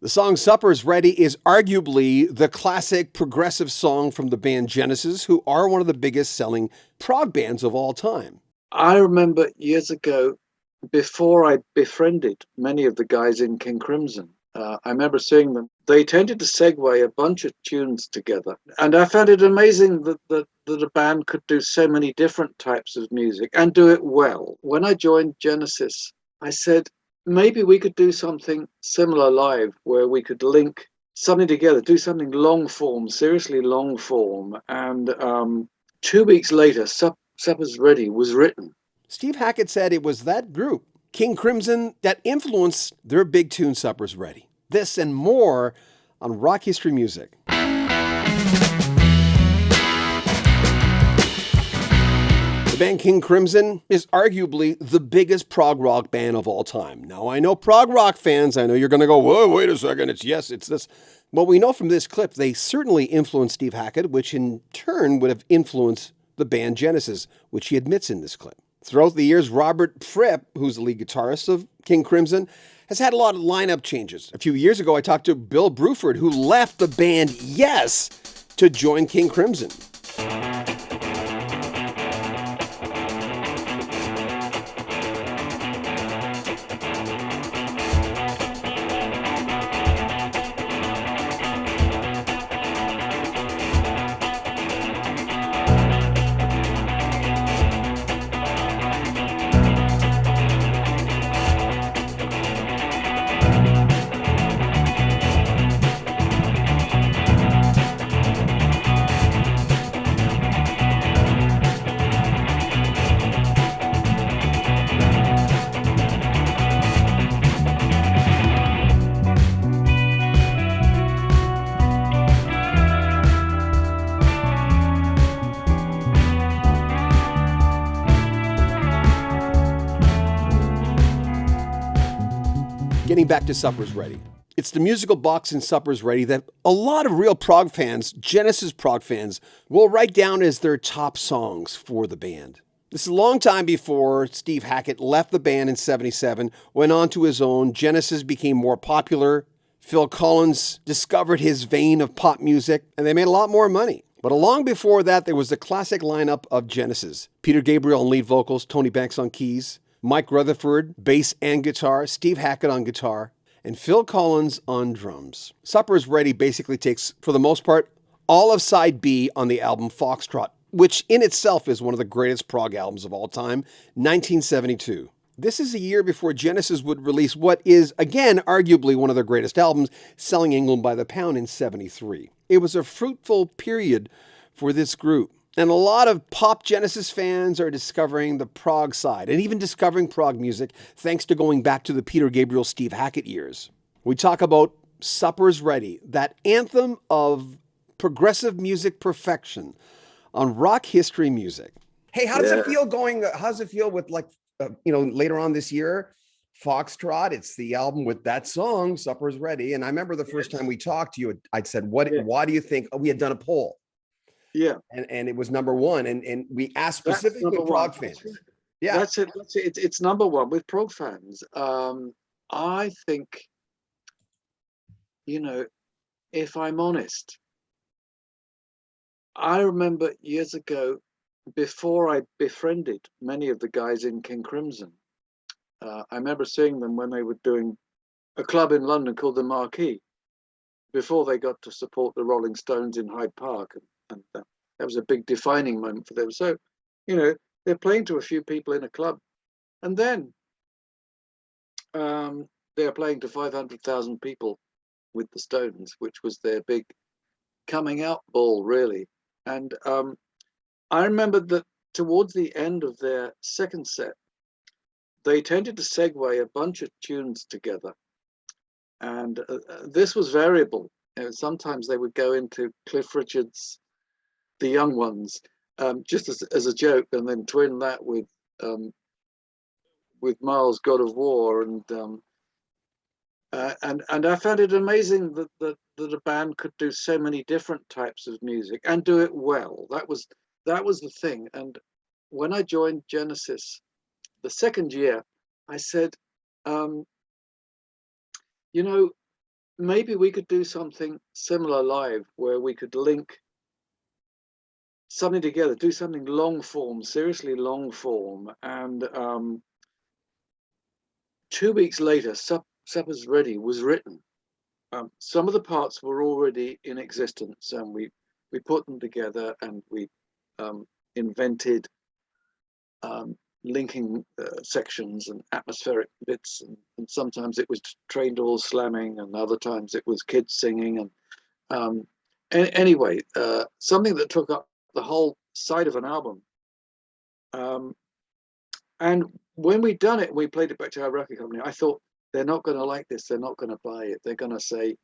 The song Supper's Ready is arguably the classic progressive song from the band Genesis, who are one of the biggest selling prog bands of all time. I remember years ago, before I befriended many of the guys in King Crimson, I remember seeing them. They tended to segue a bunch of tunes together. And I found it amazing that a band could do so many different types of music and do it well. When I joined Genesis, I said, maybe we could do something similar live where we could link something together, do something long form, seriously long form. And 2 weeks later, Supper's Ready was written. Steve Hackett said it was that group, King Crimson, that influenced their big tune Supper's Ready. This and more on Rock History Music. The band King Crimson is arguably the biggest prog rock band of all time. Now, I know prog rock fans, I know you're going to go, whoa, wait a second, it's this. Well, we know from this clip, they certainly influenced Steve Hackett, which in turn would have influenced the band Genesis, which he admits in this clip. Throughout the years, Robert Fripp, who's the lead guitarist of King Crimson, has had a lot of lineup changes. A few years ago, I talked to Bill Bruford, who left the band Yes to join King Crimson. Getting back to Supper's Ready. It's the musical box in Supper's Ready that a lot of real prog fans, Genesis prog fans, will write down as their top songs for the band. This is a long time before Steve Hackett left the band in '77, went on to his own. Genesis became more popular. Phil Collins discovered his vein of pop music, and they made a lot more money. But long before that, there was the classic lineup of Genesis. Peter Gabriel on lead vocals, Tony Banks on keys, Mike Rutherford, bass and guitar, Steve Hackett on guitar, and Phil Collins on drums. Supper's Ready basically takes, for the most part, all of side B on the album Foxtrot, which in itself is one of the greatest prog albums of all time, 1972. This is a year before Genesis would release what is, again, arguably one of their greatest albums, Selling England by the Pound in '73. It was a fruitful period for this group. And a lot of pop Genesis fans are discovering the prog side and even discovering prog music thanks to going back to the Peter Gabriel, Steve Hackett years. We talk about Supper's Ready, that anthem of progressive music perfection on Rock History Music. Hey, how does it feel how's it feel with later on this year, Foxtrot, it's the album with that song, Supper's Ready. And I remember the first time we talked to you, I'd said, why do you think, we had done a poll. Yeah. And it was number one. And we asked specifically prog fans. Right. Yeah. That's it. It's number one with prog fans. I think, if I'm honest, I remember years ago, before I befriended many of the guys in King Crimson, I remember seeing them when they were doing a club in London called the Marquee, before they got to support the Rolling Stones in Hyde Park. And that was a big defining moment for them. So, they're playing to a few people in a club. And then they're playing to 500,000 people with the Stones, which was their big coming out ball, really. And I remember that towards the end of their second set, they tended to segue a bunch of tunes together. And this was variable. Sometimes they would go into Cliff Richard's The Young Ones, just as a joke, and then twin that with Miles' God of War, and I found it amazing that a band could do so many different types of music and do it well. That was the thing. And when I joined Genesis, the second year, I said, maybe we could do something similar live, where we could link something together, do something long form, seriously long form. And 2 weeks later, Supper's Ready was written. Some of the parts were already in existence, and we put them together, and we invented linking sections and atmospheric bits, and sometimes it was trained all slamming, and other times it was kids singing, and anyway, something that took up the whole side of an album. And when we'd done it, we played it back to our record company. I thought, they're not going to like this. They're not going to buy it. They're going to say,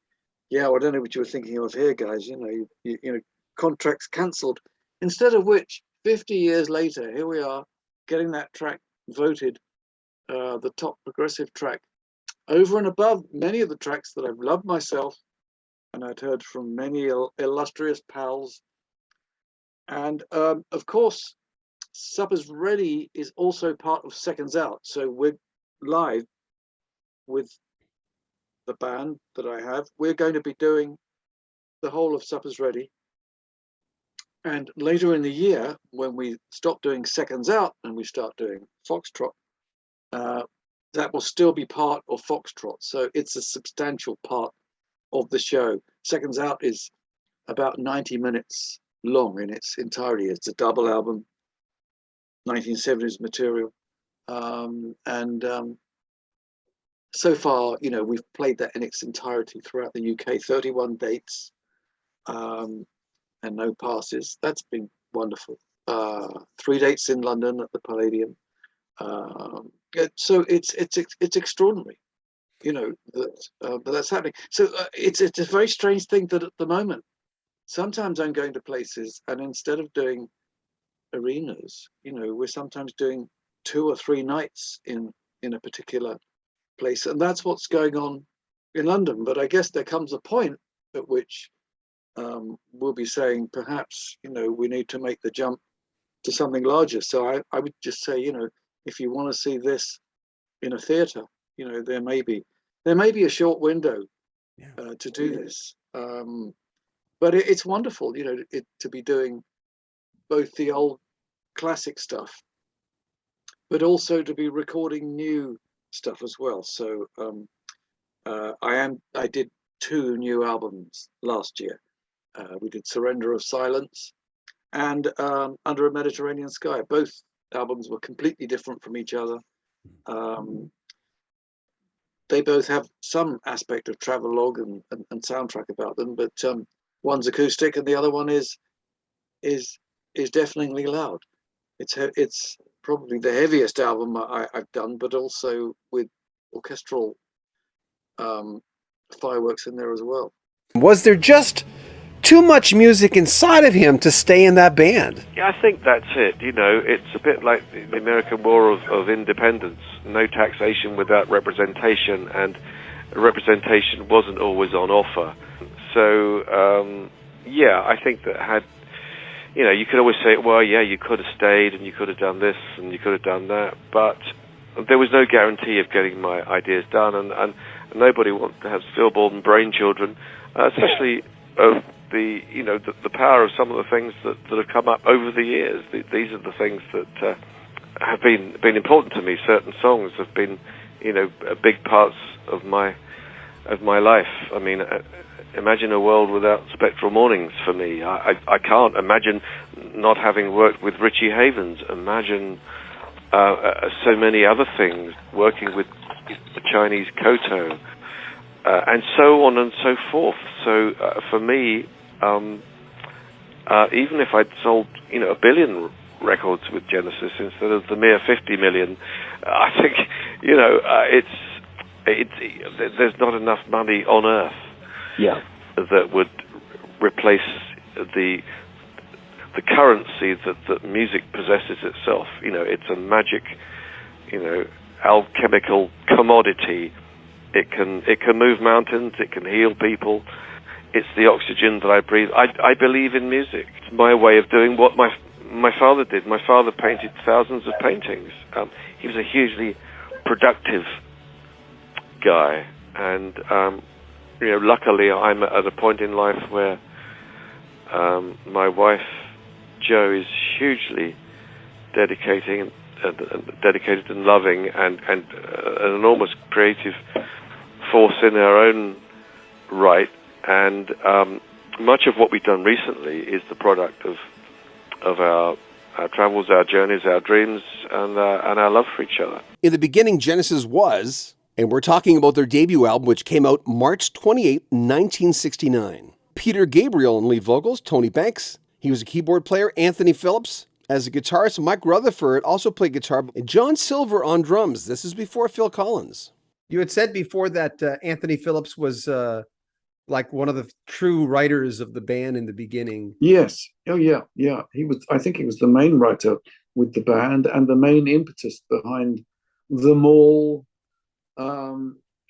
"Yeah, well, I don't know what you were thinking of here, guys. You know, contracts cancelled." Instead of which, 50 years later, here we are, getting that track voted the top progressive track, over and above many of the tracks that I've loved myself, and I'd heard from many illustrious pals. And of course, Supper's Ready is also part of Seconds Out. So we're live with the band that I have. We're going to be doing the whole of Supper's Ready. And later in the year, when we stop doing Seconds Out and we start doing Foxtrot, that will still be part of Foxtrot. So it's a substantial part of the show. Seconds Out is about 90 minutes long in its entirety. It's a double album, 1970s material. So far, we've played that in its entirety throughout the UK, 31 dates, and no passes. That's been wonderful. 3 dates in London at the Palladium. So it's extraordinary, that's happening. So it's a very strange thing that at the moment, sometimes I'm going to places, and instead of doing arenas, we're sometimes doing 2 or 3 nights in a particular place, and that's what's going on in London. But I guess there comes a point at which we'll be saying, perhaps, we need to make the jump to something larger. So I would just say, if you want to see this in a theatre, there may be a short window to do this. But it's wonderful, to be doing both the old classic stuff, but also to be recording new stuff as well. So I did 2 new albums last year. We did Surrender of Silence and Under a Mediterranean Sky. Both albums were completely different from each other. They both have some aspect of travelogue and soundtrack about them, but one's acoustic and the other one is deafeningly loud. It's probably the heaviest album I've done, but also with orchestral fireworks in there as well. Was there just too much music inside of him to stay in that band? Yeah, I think that's it. It's a bit like the American War of Independence. No taxation without representation, and representation wasn't always on offer. So, I think that had, you could always say, well, yeah, you could have stayed and you could have done this and you could have done that, but there was no guarantee of getting my ideas done, and nobody wants to have stillborn brain children, especially of the power of some of the things that have come up over the years. These are the things that have been important to me. Certain songs have been, big parts of my life. I mean, imagine a world without Spectral Mornings for me. I can't imagine not having worked with Richie Havens. Imagine so many other things, working with the Chinese koto, and so on and so forth. So for me, even if I'd sold 1 billion records with Genesis instead of the mere 50 million, I think there's not enough money on earth that would replace the currency that music possesses itself. It's a magic, alchemical commodity. It can move mountains. It can heal people. It's the oxygen that I breathe. I believe in music. It's my way of doing what my father did. My father painted thousands of paintings. He was a hugely productive guy, and luckily I'm at a point in life where my wife Jo is hugely dedicated and loving, and an enormous creative force in her own right. And much of what we've done recently is the product of our travels, our journeys, our dreams, and our love for each other. In the beginning, Genesis was, and we're talking about their debut album, which came out March 28, 1969. Peter Gabriel on lead vocals, Tony Banks. He was a keyboard player, Anthony Phillips. As a guitarist, Mike Rutherford also played guitar, and John Silver on drums. This is before Phil Collins. You had said before that Anthony Phillips was like one of the true writers of the band in the beginning. Yes. Oh, yeah. Yeah. I think he was the main writer with the band and the main impetus behind them all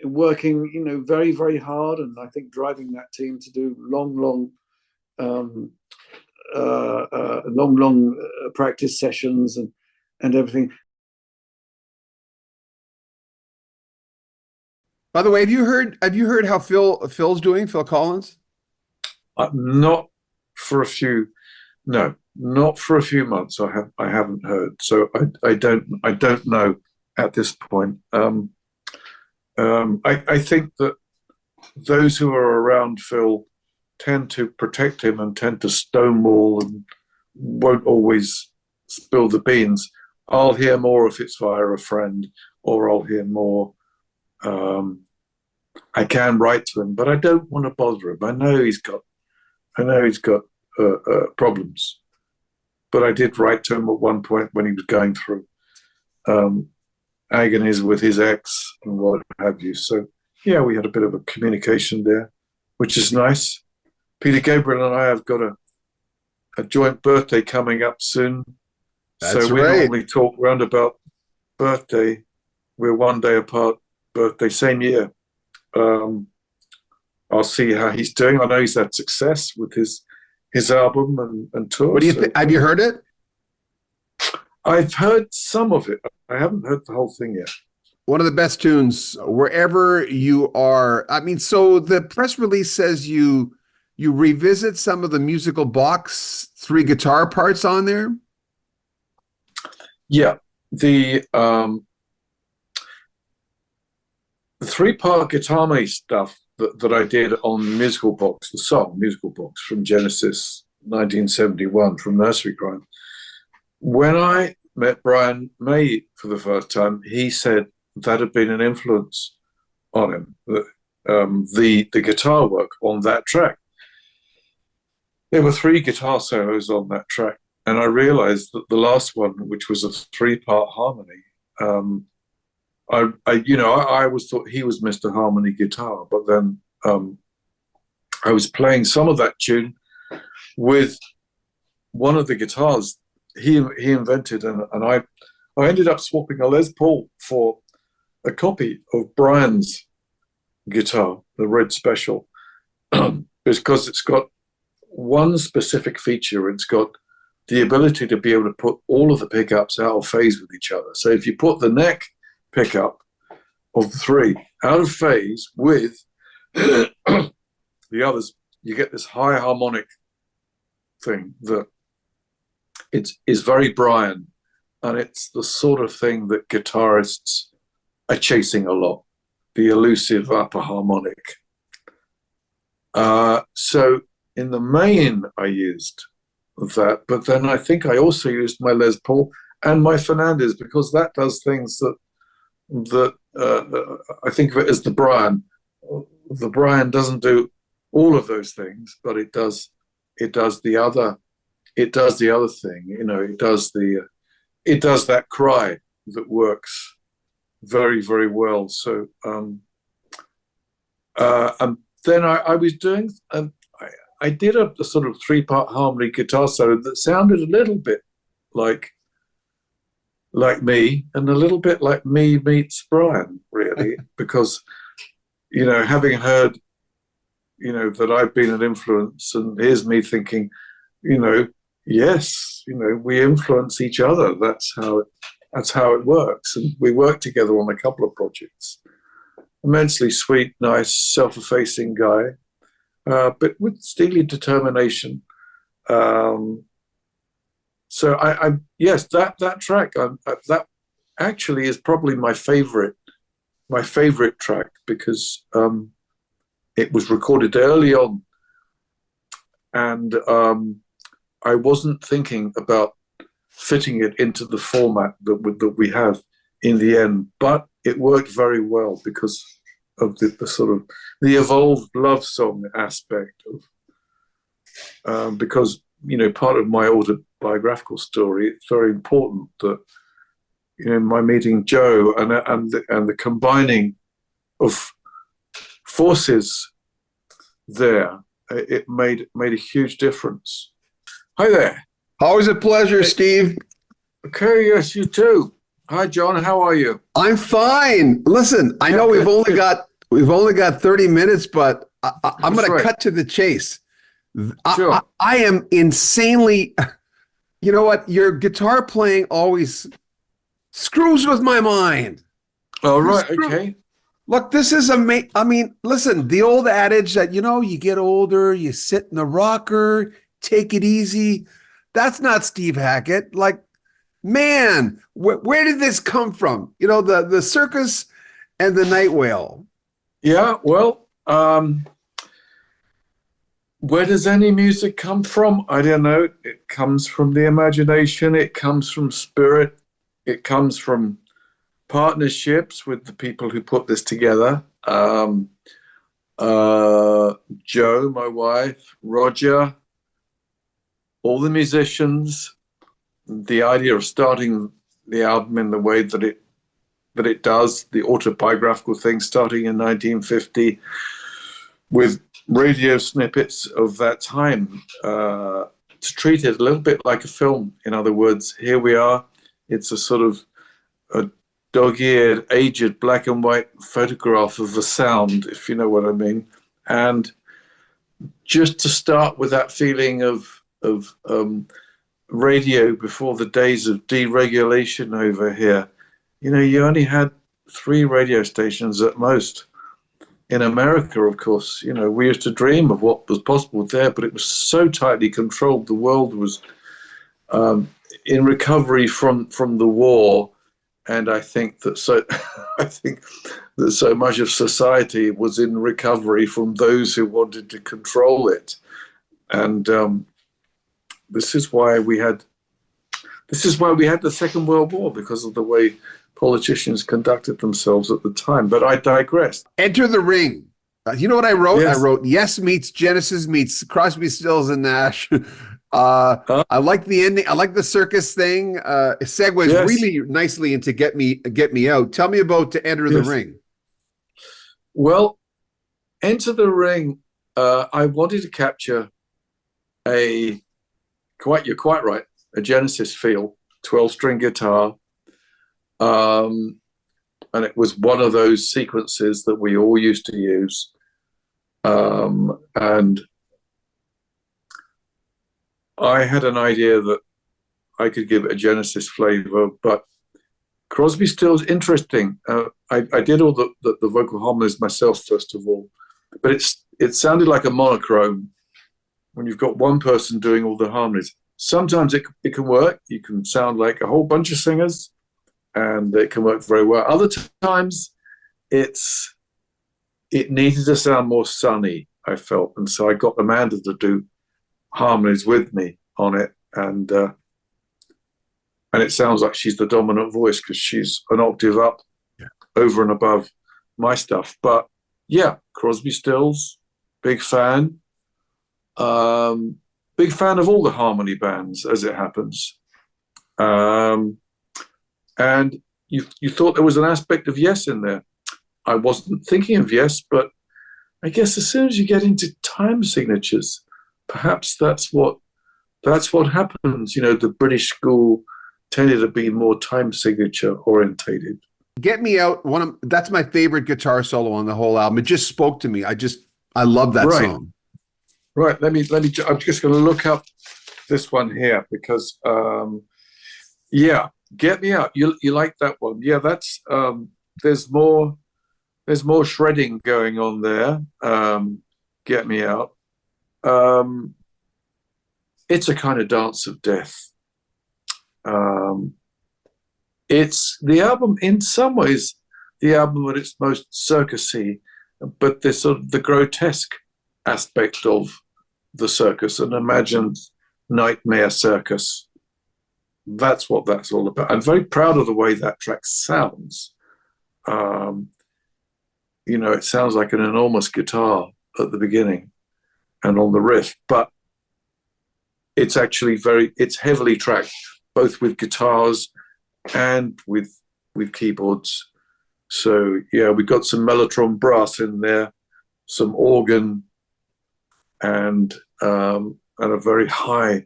working, very, very hard. And I think driving that team to do long practice sessions and everything. By the way, have you heard how Phil's doing, Phil Collins? Not for a few months. I haven't heard, so I don't know at this point. I think that those who are around Phil tend to protect him and tend to stonewall and won't always spill the beans. I'll hear more if it's via a friend, or I'll hear more. I can write to him, but I don't want to bother him. I know he's got problems. But I did write to him at one point when he was going through agonies with his ex and what have you. So yeah, we had a bit of a communication there, which is nice. Peter Gabriel and I have got a joint birthday coming up soon. That's so we right. normally talk round about birthday. We're one day apart, birthday, same year. I'll see how he's doing. I know he's had success with his album and tour. What do you think? Have you heard it? I've heard some of it. I haven't heard the whole thing yet. One of the best tunes, wherever you are. I mean, so the press release says you revisit some of the musical box 3 guitar parts on there. Yeah, the 3-part guitar harmony stuff that I did on Musical Box, the song Musical Box from Genesis 1971 from Nursery Cryme. When I met Brian May for the first time, he said that had been an influence on him, the guitar work on that track. There were 3 guitar solos on that track, and I realized that the last one, which was a 3-part harmony, I always thought he was Mr. Harmony Guitar, but then I was playing some of that tune with one of the guitars he invented, and I ended up swapping a Les Paul for a copy of Brian's guitar, the Red Special, because it's got one specific feature. It's got the ability to be able to put all of the pickups out of phase with each other. So if you put the neck pickup of the 3 out of phase with the others, you get this high harmonic thing that is very Brian, and it's the sort of thing that guitarists are chasing a lot, the elusive upper harmonic. So in the main I used that, but then I think I also used my Les Paul and my Fernandez, because that does things that I think of it as the Brian. The Brian doesn't do all of those things, but it does the other thing. It does that cry that works very, very well. So and then I was doing I did a sort of 3-part harmony guitar solo that sounded a little bit like me, and a little bit like me meets Brian, really, because having heard that I've been an influence, and here's me thinking, yes, we influence each other. That's how it works, and we work together on a couple of projects. immensely sweet, nice, self-effacing guy, but with steely determination. So I yes, that track that actually is probably my favorite track, because it was recorded early on, and I wasn't thinking about fitting it into the format that we have in the end, but it worked very well because of the sort of the evolved love song aspect of, because, you know, part of my autobiographical story, it's very important that, you know, my meeting Joe and the combining of forces there, it made a huge difference. Hi there. Always a pleasure, Steve. Okay, yes, you too. Hi, John. How are you? I'm fine. Listen, I know we've only got 30 minutes, but I'm going to cut to the chase. Sure. I am insanely. You know what? Your guitar playing always screws with my mind. All right. Okay. Look, this is amazing. I mean, listen, the old adage that, you know, you get older, you sit in the rocker, take it easy. That's not Steve Hackett. Like, man, where did this come from? You know, the circus and the night whale. Yeah. Well, where does any music come from? I don't know. It comes from the imagination. It comes from spirit. It comes from partnerships with the people who put this together. Joe, my wife, Roger, all the musicians. The idea of starting the album in the way that it does, the autobiographical thing, starting in 1950 with radio snippets of that time, to treat it a little bit like a film. In other words, here we are. It's a sort of a dog-eared, aged black and white photograph of the sound, if you know what I mean. And just to start with that feeling of radio before the days of deregulation over here. You know, you only had 3 radio stations at most. In America, of course, you know, we used to dream of what was possible there, but it was so tightly controlled. The world was in recovery from the war, and I think that so much of society was in recovery from those who wanted to control it, and this is why we had the Second World War, because of the way politicians conducted themselves at the time. But I digress. Enter the Ring. You know what I wrote? Yes. I wrote Yes meets Genesis meets Crosby, Stills and Nash. I like the ending. I like the circus thing. It segues really nicely into Get Me Out. Tell me about To Enter the Ring. Well, Enter the Ring, I wanted to capture you're quite right, a Genesis feel, 12-string guitar. And it was one of those sequences that we all used to use. And I had an idea that I could give it a Genesis flavor, but Crosby, Stills, interesting. I did all the vocal harmonies myself, first of all, but it sounded like a monochrome when you've got one person doing all the harmonies. Sometimes it can work. You can sound like a whole bunch of singers, and it can work very well. Other times, it needed to sound more sunny, I felt, and so I got Amanda to do harmonies with me on it, and it sounds like she's the dominant voice because she's an octave up, over and above my stuff. But yeah, Crosby, Stills, big fan. Big fan of all the harmony bands, as it happens. And you thought there was an aspect of Yes in there. I wasn't thinking of Yes, but I guess as soon as you get into time signatures, perhaps that's what happens. You know, the British school tended to be more time signature orientated. Get Me Out, that's my favorite guitar solo on the whole album. It just spoke to me. I love that song. Right. Let me. I'm just going to look up this one here because, Get Me Out. You like that one? Yeah. That's there's more There's more shredding going on there. Get Me Out. It's a kind of dance of death. It's the album, in some ways, the album at its most circusy, but there's sort of the grotesque aspect of the circus, an imagined nightmare circus. That's what that's all about. I'm very proud of the way that track sounds. It sounds like an enormous guitar at the beginning and on the riff, but it's actually it's heavily tracked, both with guitars and with keyboards. So yeah, we got some mellotron brass in there, some organ, and a very high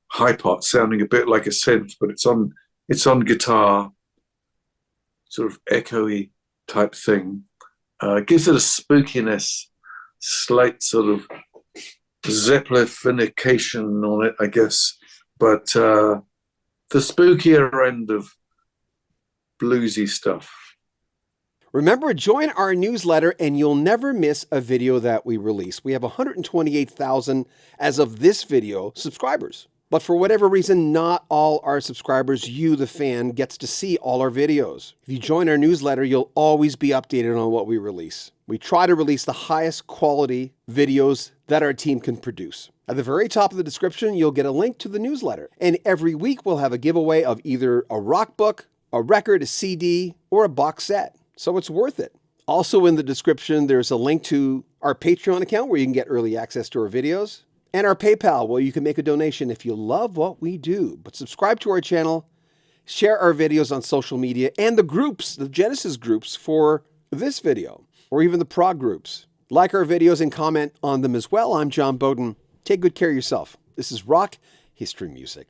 part sounding a bit like a synth, but it's on guitar, sort of echoey type thing. Gives it a spookiness, slight sort of Zeppelinification on it, I guess, but the spookier end of bluesy stuff. Remember, join our newsletter and you'll never miss a video that we release. We have 128,000 as of this video subscribers. But for whatever reason, not all our subscribers, you, the fan, gets to see all our videos. If you join our newsletter, you'll always be updated on what we release. We try to release the highest quality videos that our team can produce. At the very top of the description, you'll get a link to the newsletter. And every week, we'll have a giveaway of either a rock book, a record, a CD, or a box set. So it's worth it. Also in the description, there's a link to our Patreon account where you can get early access to our videos, and our PayPal where you can make a donation if you love what we do. But subscribe to our channel, share our videos on social media, and the groups, the Genesis groups for this video, or even the Prog groups. Like our videos and comment on them as well. I'm John Bowden. Take good care of yourself. This is Rock History Music.